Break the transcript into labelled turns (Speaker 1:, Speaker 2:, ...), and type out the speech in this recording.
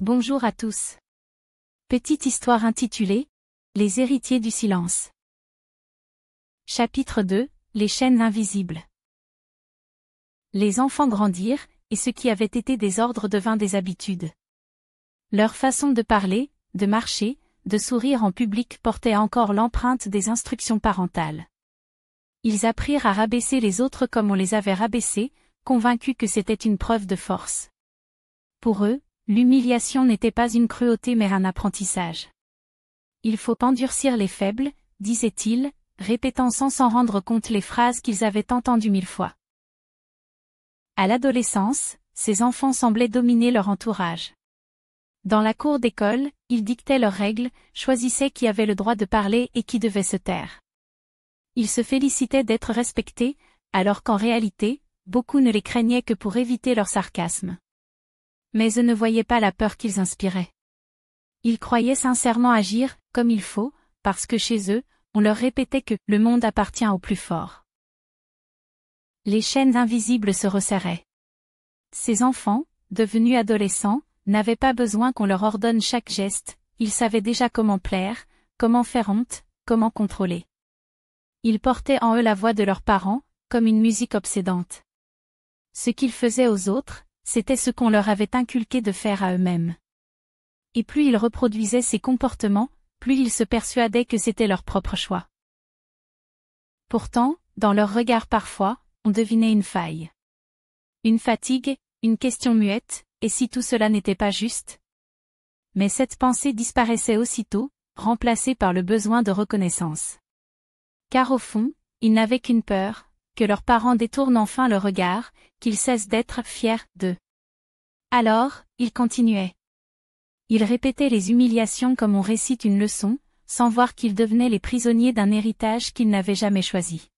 Speaker 1: Bonjour à tous. Petite histoire intitulée « Les héritiers du silence ». Chapitre 2 « Les chaînes invisibles ». Les enfants grandirent, et ce qui avait été des ordres devint des habitudes. Leur façon de parler, de marcher, de sourire en public portait encore l'empreinte des instructions parentales. Ils apprirent à rabaisser les autres comme on les avait rabaissés, convaincus que c'était une preuve de force. Pour eux, l'humiliation n'était pas une cruauté mais un apprentissage. Il faut endurcir les faibles, disait-il, répétant sans s'en rendre compte les phrases qu'ils avaient entendues 1000 fois. À l'adolescence, ces enfants semblaient dominer leur entourage. Dans la cour d'école, ils dictaient leurs règles, choisissaient qui avait le droit de parler et qui devait se taire. Ils se félicitaient d'être respectés, alors qu'en réalité, beaucoup ne les craignaient que pour éviter leur sarcasme. Mais eux ne voyaient pas la peur qu'ils inspiraient. Ils croyaient sincèrement agir comme il faut, parce que chez eux, on leur répétait que le monde appartient aux plus forts. Les chaînes invisibles se resserraient. Ces enfants, devenus adolescents, n'avaient pas besoin qu'on leur ordonne chaque geste, ils savaient déjà comment plaire, comment faire honte, comment contrôler. Ils portaient en eux la voix de leurs parents, comme une musique obsédante. Ce qu'ils faisaient aux autres, c'était ce qu'on leur avait inculqué de faire à eux-mêmes. Et plus ils reproduisaient ces comportements, plus ils se persuadaient que c'était leur propre choix. Pourtant, dans leur regard parfois, on devinait une faille. Une fatigue, une question muette, et si tout cela n'était pas juste? Mais cette pensée disparaissait aussitôt, remplacée par le besoin de reconnaissance. Car au fond, ils n'avaient qu'une peur, que leurs parents détournent enfin le regard, qu'ils cessent d'être fiers d'eux. Alors, ils continuaient. Ils répétaient les humiliations comme on récite une leçon, sans voir qu'ils devenaient les prisonniers d'un héritage qu'ils n'avaient jamais choisi.